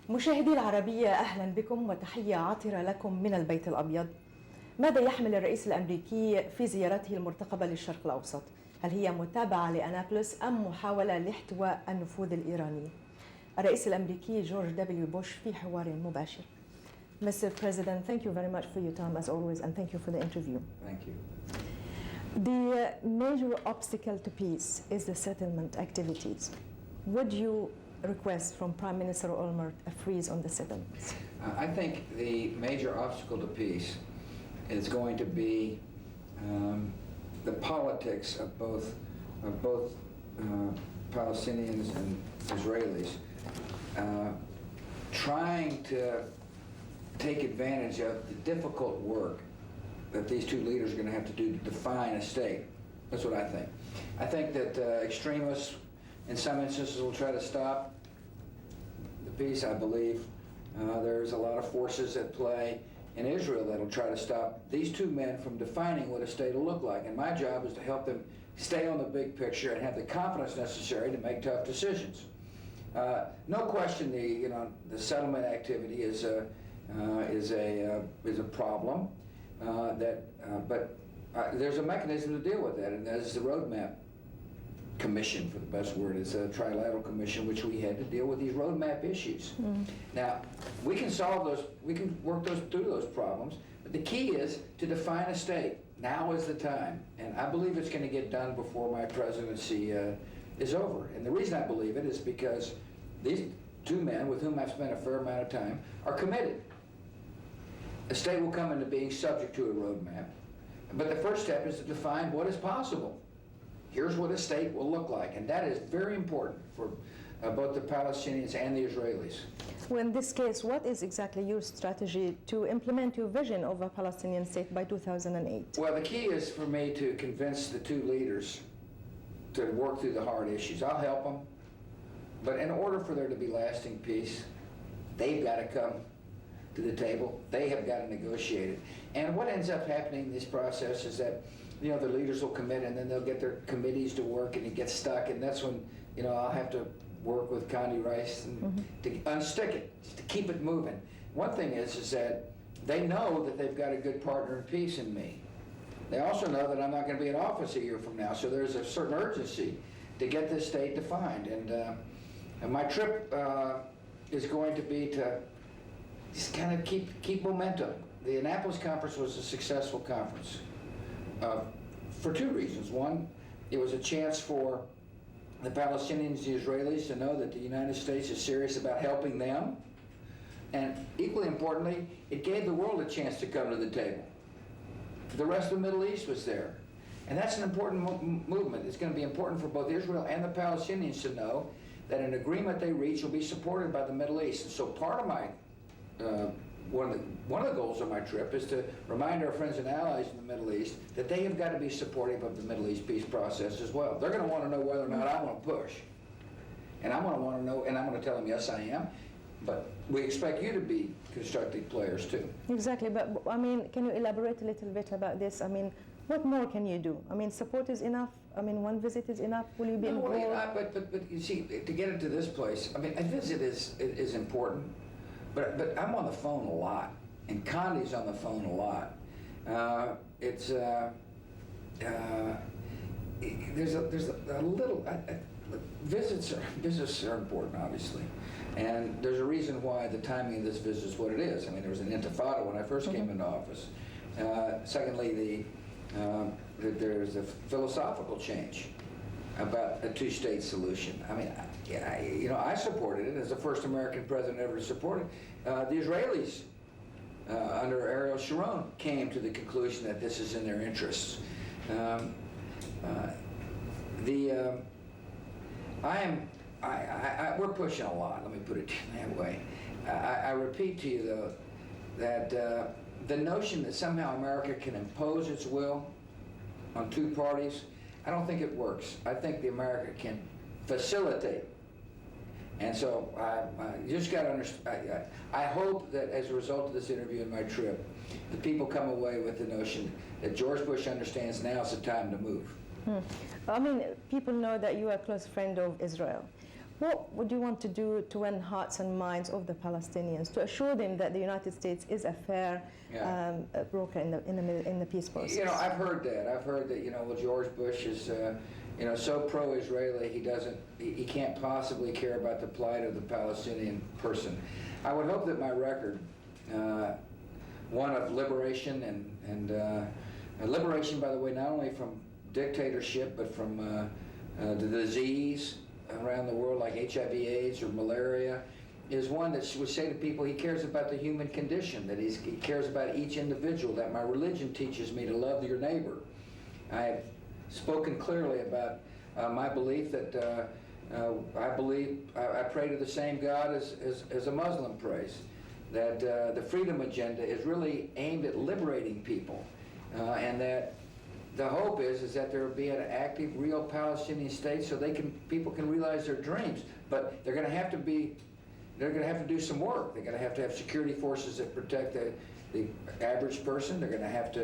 مشاهدي العربية أهلا بكم وتحية عاطرة لكم من البيت الأبيض. ماذا يحمل الرئيس الأمريكي في زيارته المرتقبة للشرق الأوسط؟ هل هي متابعة لأنابلس أم محاولة لاحتواء النفوذ الإيراني؟ الرئيس الأمريكي جورج دبليو بوش في حوار مباشر. Mr. President, thank you very much for your time as always and thank you for the interview. Thank you. The major obstacle to peace is the settlement activities. Would you request from Prime Minister Olmert a freeze on the settlements? I think the major obstacle to peace is going to be the politics of both Palestinians and Israelis trying to take advantage of the difficult work that these two leaders are going to have to do to define a state. That's what I think. I think that extremists in some instances will try to stop the peace. I believe there's a lot of forces at play in Israel that will try to stop these two men from defining what a state will look like. And my job is to help them stay on the big picture and have the confidence necessary to make tough decisions. No question, the settlement activity is a problem. But there's a mechanism to deal with that, and that is the roadmap commission, for the best word. It's a trilateral commission which we had to deal with these roadmap issues. Now, we can solve those, we can work through those problems, but the key is to define a state. Now is the time, and I believe it's going to get done before my presidency is over. And the reason I believe it is because these two men, with whom I've spent a fair amount of time, are committed. A state will come into being subject to a roadmap, but the first step is to define what is possible. Here's what a state will look like, and that is very important for both the Palestinians and the Israelis. Well, in this case, what is exactly your strategy to implement your vision of a Palestinian state by 2008? Well, the key is for me to convince the two leaders to work through the hard issues. I'll help them, but in order for there to be lasting peace, they've got to come to the table. They have got to negotiate it. And what ends up happening in this process is that, the leaders will commit and then they'll get their committees to work and it gets stuck, and that's when, I'll have to work with Condi Rice and to unstick it, just to keep it moving. One thing is that they know that they've got a good partner in peace in me. They also know that I'm not going to be in office a year from now, so there's a certain urgency to get this state defined. And my trip is going to be to just kind of keep momentum. The Annapolis conference was a successful conference for two reasons. One, it was a chance for the Palestinians and the Israelis to know that the United States is serious about helping them. And equally importantly, it gave the world a chance to come to the table. The rest of the Middle East was there. And that's an important movement. It's going to be important for both Israel and the Palestinians to know that an agreement they reach will be supported by the Middle East. And so part of my one of the goals of my trip is to remind our friends and allies in the Middle East that they have got to be supportive of the Middle East peace process as well. They're going to want to know whether or not I want to push. And I'm going to want to know, and I'm going to tell them, yes, I am. But we expect you to be constructive players too. Exactly, but can you elaborate a little bit about this? What more can you do? Support is enough? One visit is enough? Will you be involved? But you see, to get into this place, a visit is important. But I'm on the phone a lot, and Condi's on the phone a lot. There's a little visits are important, obviously, and there's a reason why the timing of this visit is what it is. There was an intifada when I first came into office. Secondly, there's a philosophical change about a two-state solution. I supported it as the first American president ever to support it. The Israelis, under Ariel Sharon, came to the conclusion that this is in their interests. We're pushing a lot, let me put it that way. I repeat to you, though, that the notion that somehow America can impose its will on two parties, I don't think it works. I think the America can facilitate. And so you just got to understand, I hope that as a result of this interview and my trip, the people come away with the notion that George Bush understands now's the time to move. People know that you are a close friend of Israel. What would you want to do to win hearts and minds of the Palestinians, to assure them that the United States is a fair broker in the peace process? You know, I've heard that. I've heard that, you know, well, George Bush is, you know, so pro-Israeli, he can't possibly care about the plight of the Palestinian person. I would hope that my record, one of liberation and liberation, by the way, not only from dictatorship, but from the disease around the world like HIV/AIDS or malaria, is one that would say to people he cares about the human condition, that he cares about each individual, that my religion teaches me to love your neighbor. I have spoken clearly about my belief that I pray to the same God as a Muslim prays, that the freedom agenda is really aimed at liberating people, and that the hope is that there will be an active, real Palestinian state so people can realize their dreams. But they're going to have to do some work. They're going to have security forces that protect the average person. They're going to have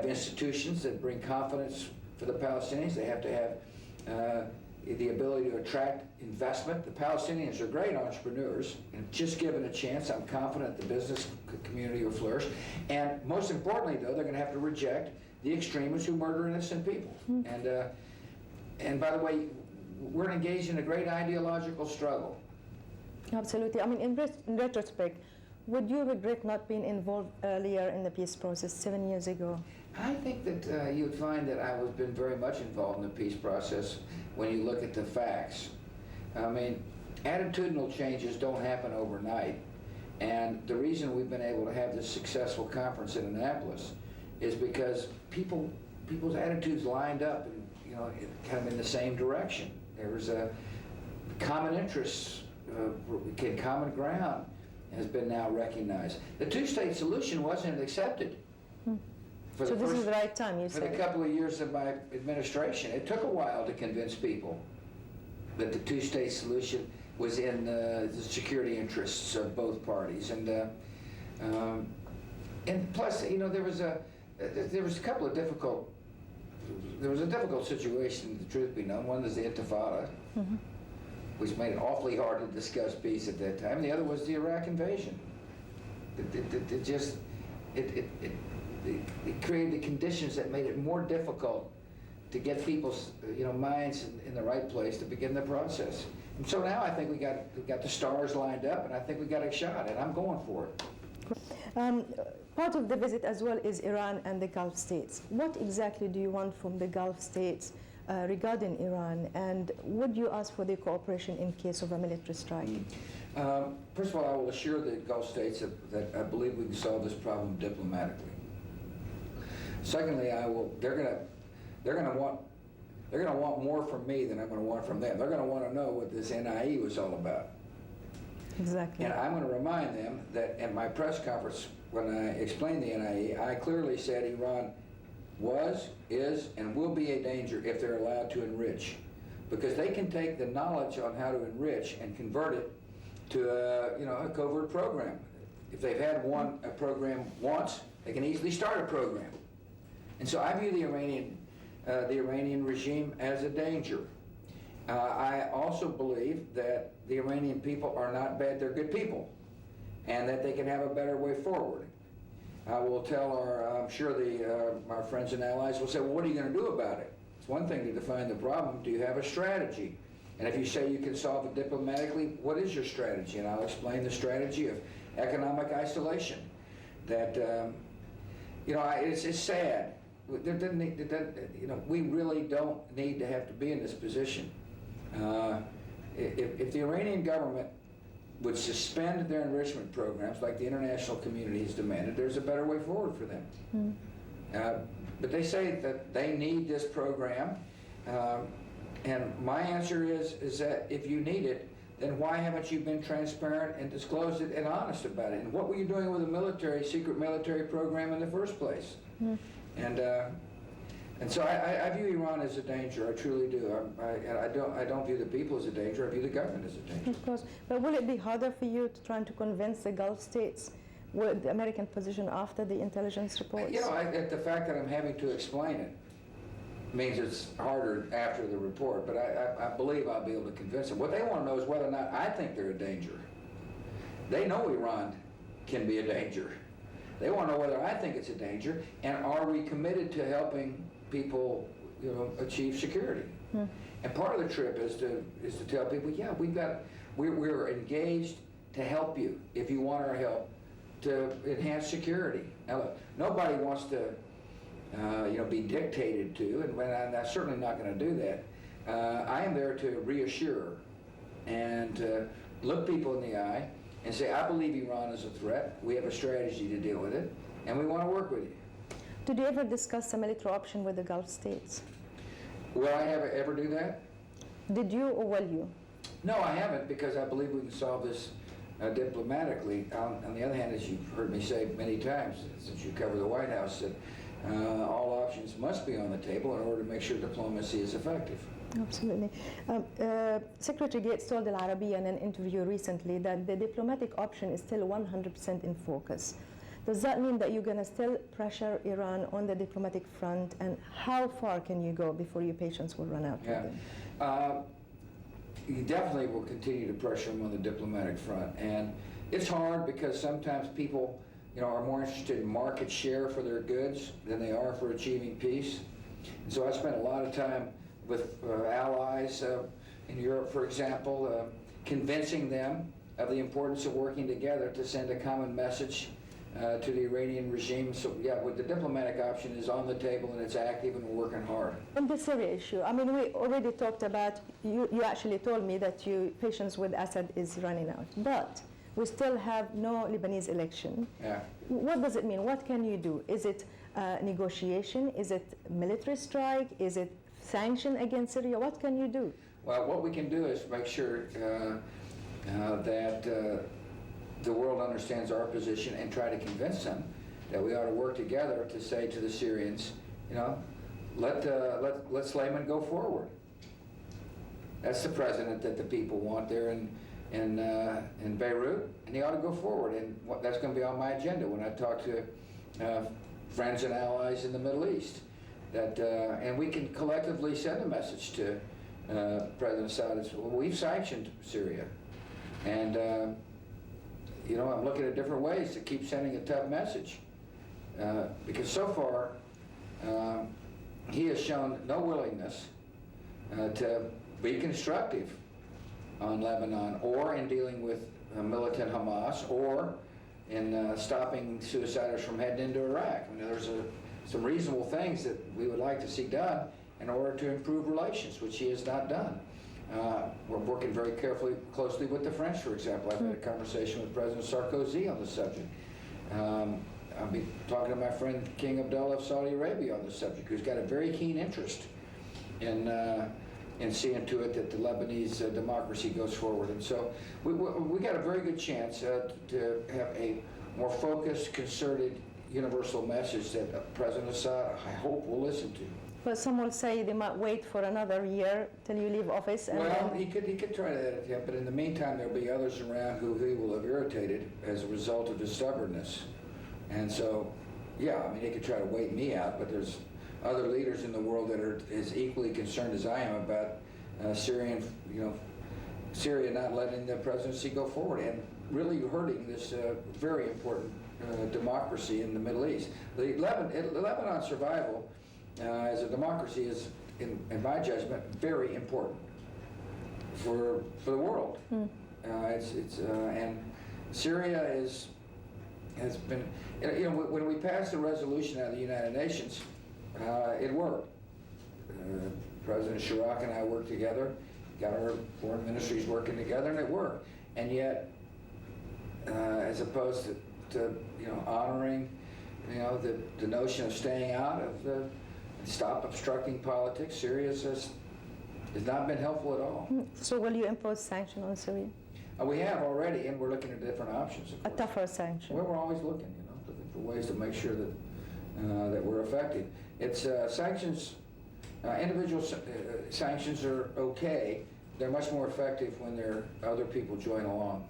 institutions that bring confidence for the Palestinians. They have to have the ability to attract investment. The Palestinians are great entrepreneurs, and just given a chance, I'm confident the business community will flourish. And most importantly, though, they're going to have to reject the extremists who murder innocent people. And by the way, we're engaged in a great ideological struggle. Absolutely. I mean, in retrospect, would you regret not being involved earlier in the peace process 7 years ago? I think that you'd find that I've been very much involved in the peace process when you look at the facts. I mean, attitudinal changes don't happen overnight. And the reason we've been able to have this successful conference in Annapolis is because people's attitudes lined up and, you know, kind of in the same direction. There was a common interests, common ground has been now recognized. The two-state solution wasn't accepted. So this is the right time, you say? For the couple of years of my administration, it took a while to convince people that the two-state solution was in the security interests of both parties. And plus, you know, there was a difficult situation, the truth be known. One was the Intifada, which made it awfully hard to discuss peace at that time. The other was the Iraq invasion. It created the conditions that made it more difficult to get people's minds in the right place to begin the process. And so now I think we got the stars lined up, and I think we got a shot, and I'm going for it. Part of the visit as well is Iran and the Gulf states. What exactly do you want from the Gulf states regarding Iran, and would you ask for their cooperation in case of a military strike? First of all, I will assure the Gulf states that I believe we can solve this problem diplomatically. Secondly, they're going to want more from me than I'm going to want from them. They're going to want to know what this NIE was all about. Exactly. And I'm going to remind them that at my press conference, when I explained the NIE, I clearly said Iran was, is, and will be a danger if they're allowed to enrich, because they can take the knowledge on how to enrich and convert it to a covert program. If they've had a program once, they can easily start a program. And so I view the Iranian regime as a danger. I also believe that the Iranian people are not bad, they're good people, and that they can have a better way forward. I will tell I'm sure our friends and allies will say, well, what are you going to do about it? It's one thing to define the problem. Do you have a strategy? And if you say you can solve it diplomatically, what is your strategy? And I'll explain the strategy of economic isolation. That, it's sad. We really don't need to have to be in this position. If the Iranian government would suspend their enrichment programs like the international community has demanded, there's a better way forward for them. But they say that they need this program, and my answer is that if you need it, then why haven't you been transparent and disclosed it and honest about it? And what were you doing with a secret military program in the first place? And so I view Iran as a danger. I truly do. I don't view the people as a danger. I view the government as a danger. Of course. But will it be harder for you to convince the Gulf states with the American position after the intelligence reports? The fact that I'm having to explain it means it's harder after the report, but I believe I'll be able to convince them. What they want to know is whether or not I think they're a danger. They know Iran can be a danger. They want to know whether I think it's a danger, and are we committed to helping people, achieve security? And part of the trip is to tell people, yeah, we're engaged to help you if you want our help to enhance security. Now, look, nobody wants to, be dictated to, and I'm certainly not going to do that. I am there to reassure and look people in the eye and say, I believe Iran is a threat. We have a strategy to deal with it, and we want to work with you. Did you ever discuss a military option with the Gulf states? Will I ever do that? Did you or will you? No, I haven't, because I believe we can solve this diplomatically. On the other hand, as you've heard me say many times since you cover the White House, that all options must be on the table in order to make sure diplomacy is effective. Absolutely. Secretary Gates told Al Arabiya in an interview recently that the diplomatic option is still 100% in focus. Does that mean that you're going to still pressure Iran on the diplomatic front, and how far can you go before your patience will run out? Yeah. You definitely will continue to pressure them on the diplomatic front, and it's hard because sometimes people are more interested in market share for their goods than they are for achieving peace. And so I spent a lot of time with allies in Europe, for example, convincing them of the importance of working together to send a common message to the Iranian regime. So yeah, the diplomatic option is on the table, and it's active, and we're working hard. On the Syria issue, I mean, we already talked about, you actually told me that your patience with Assad is running out, but we still have no Lebanese election. Yeah. What does it mean? What can you do? Is it negotiation? Is it military strike? Is it sanction against Syria? What can you do? Well, what we can do is make sure that the world understands our position and try to convince them that we ought to work together to say to the Syrians, let Slayman go forward. That's the president that the people want there in Beirut, and he ought to go forward. And that's going to be on my agenda when I talk to friends and allies in the Middle East. And we can collectively send a message to President Assad. Well, we've sanctioned Syria, and I'm looking at different ways to keep sending a tough message, because so far he has shown no willingness to be constructive on Lebanon, or in dealing with militant Hamas, or in stopping suiciders from heading into Iraq. There's some reasonable things that we would like to see done in order to improve relations, which he has not done. We're working very closely with the French, for example. I've had a conversation with President Sarkozy on the subject. I'll be talking to my friend King Abdullah of Saudi Arabia on the subject, who's got a very keen interest in seeing to it that the Lebanese democracy goes forward. And so we got a very good chance to have a more focused, concerted, universal message that President Assad, I hope, will listen to. But some will say they might wait for another year till you leave office. And well, he could try that attempt, but in the meantime, there'll be others around who he will have irritated as a result of his stubbornness. And so, yeah, he could try to wait me out, but there's other leaders in the world that are as equally concerned as I am about Syria not letting the presidency go forward and really hurting this very important democracy in the Middle East. Lebanon's survival as a democracy is, in my judgment, very important for the world. And Syria has been, when we passed the resolution out of the United Nations, it worked. President Chirac and I worked together, got our foreign ministries working together, and it worked. And yet, as opposed to honoring, the notion of staying out of the stop obstructing politics, Syria has not been helpful at all. So will you impose sanctions on Syria? We have already, and we're looking at different options. A tougher sanction. Well, we're always looking for ways to make sure that we're effective. It's sanctions. Individual sanctions are okay. They're much more effective when other people join along.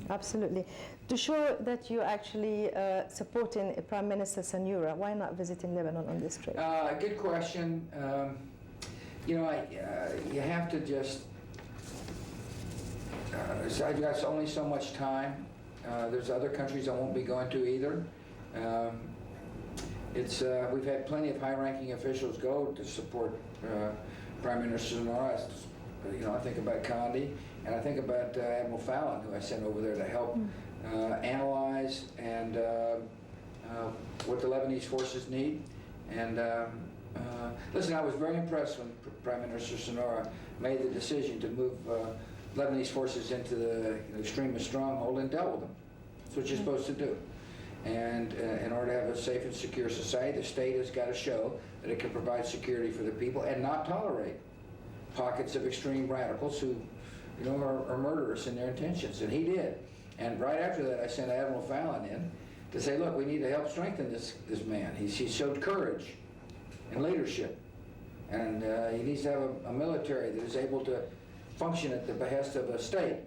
Absolutely. To show that you're actually supporting Prime Minister Sanura, why not visiting Lebanon on this trip? Good question. you know, you have to just, I've got only so much time. There's other countries I won't be going to either. We've had plenty of high-ranking officials go to support Prime Minister Sonora. You know, I think about Condi, and I think about Admiral Fallon, who I sent over there to help analyze and what the Lebanese forces need. And listen, I was very impressed when Prime Minister Sonora made the decision to move Lebanese forces into the extremist stronghold and dealt with them. That's what you're supposed to do. And in order to have a safe and secure society, the state has got to show that it can provide security for the people and not tolerate pockets of extreme radicals who, you know, are murderous in their intentions. And he did. And right after that, I sent Admiral Fallon in to say, look, we need to help strengthen this man. He showed courage and leadership. And he needs to have a military that is able to function at the behest of a state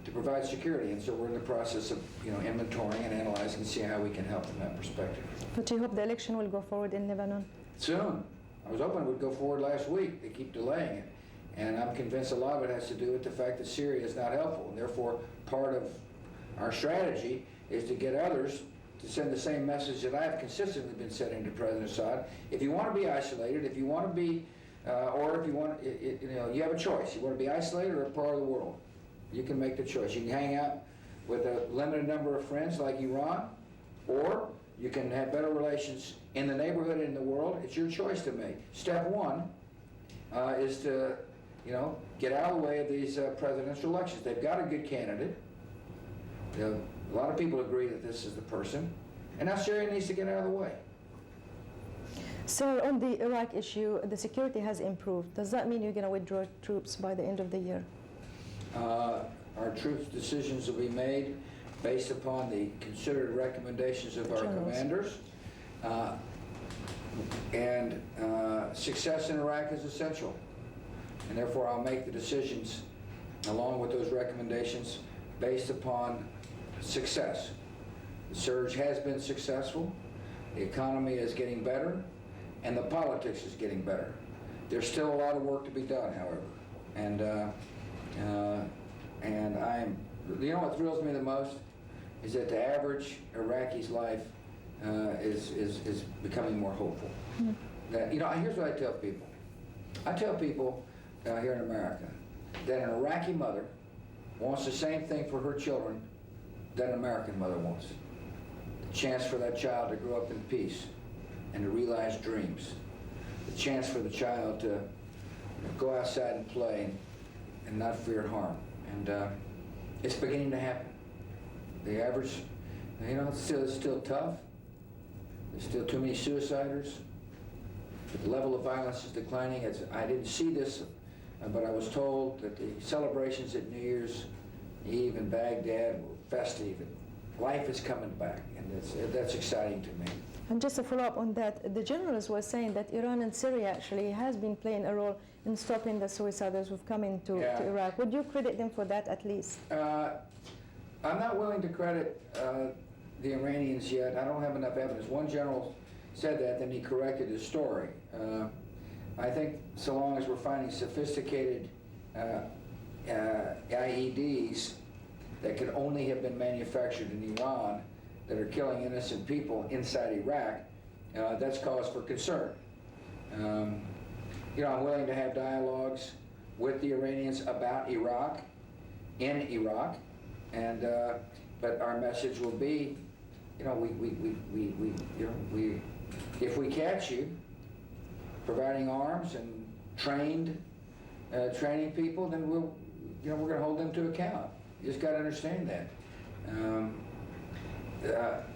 to provide security. And so we're in the process of, you know, inventorying and analyzing and seeing how we can help in that perspective. But you hope the election will go forward in Lebanon? Soon. I was hoping it would go forward last week. They keep delaying it. And I'm convinced a lot of it has to do with the fact that Syria is not helpful. And therefore, part of our strategy is to get others to send the same message that I've consistently been sending to President Assad. If you want to be isolated, if you want to be, or if you want, you know, you have a choice. You want to be isolated or a part of the world. You can make the choice. You can hang out with a limited number of friends like Iran, or you can have better relations in the neighborhood and in the world. It's your choice to make. Step one is to, you know, get out of the way of these presidential elections. They've got a good candidate. You know, a lot of people agree that this is the person. And now Syria needs to get out of the way. Sir, on the Iraq issue, the security has improved. Does that mean you're going to withdraw troops by the end of the year? Our troops' decisions will be made based upon the considered recommendations of our commanders. And success in Iraq is essential. And therefore, I'll make the decisions along with those recommendations based upon success. The surge has been successful. The economy is getting better. And the politics is getting better. There's still a lot of work to be done, however. And I'm, you know what thrills me the most is that the average Iraqi's life is becoming more hopeful. That, you know, here's what I tell people. I tell people here in America that an Iraqi mother wants the same thing for her children that an American mother wants. The chance for that child to grow up in peace and to realize dreams. The chance for the child to go outside and play and not fear harm. And it's beginning to happen. The average, you know, it's still tough. There's still too many suiciders. The level of violence is declining. I didn't see this, but I was told that the celebrations at New Year's Eve in Baghdad were festive. And life is coming back, and that's exciting to me. And just to follow up on that, the generals were saying that Iran and Syria actually has been playing a role in stopping the suiciders who've come into to Iraq. Would you credit them for that at least? I'm not willing to credit the Iranians yet. I don't have enough evidence. One general said that, then he corrected his story. I think so long as we're finding sophisticated IEDs that could only have been manufactured in Iran that are killing innocent people inside Iraq, that's cause for concern. You know, I'm willing to have dialogues with the Iranians about Iraq, in Iraq, and but our message will be, you know, if we catch you providing arms and training people, then we're going to hold them to account. You just got to understand that.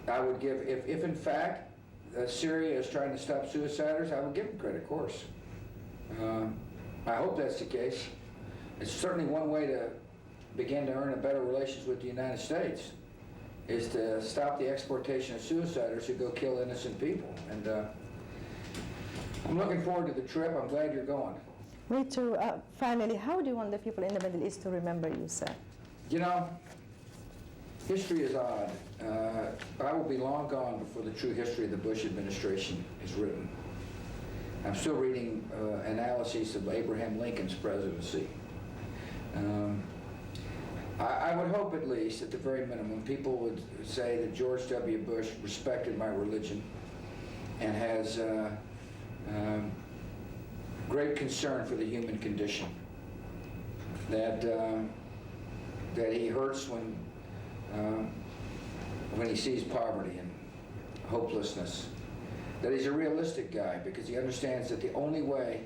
I would give, if in fact Syria is trying to stop suiciders, I would give them credit, of course. I hope that's the case. It's certainly one way to begin to earn a better relations with the United States is to stop the exportation of suiciders who go kill innocent people. And I'm looking forward to the trip. I'm glad you're going. Me too. Finally, how do you want the people in the Middle East to remember you, sir? You know, history is odd. I will be long gone before the true history of the Bush administration is written. I'm still reading analyses of Abraham Lincoln's presidency. I would hope, at least, at the very minimum, people would say that George W. Bush respected my religion and has great concern for the human condition. That he hurts when he sees poverty and hopelessness. That he's a realistic guy because he understands that the only way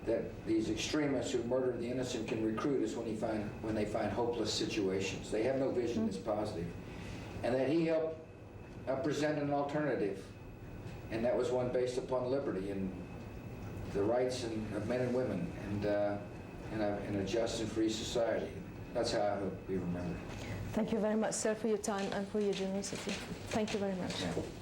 that these extremists who murder the innocent can recruit is when they find hopeless situations. They have no vision that's positive. And that he helped present an alternative, and that was one based upon liberty and the rights of men and women in a just and free society. That's how I hope we remember. Thank you very much, sir, for your time and for your generosity. Thank you very much. Yeah.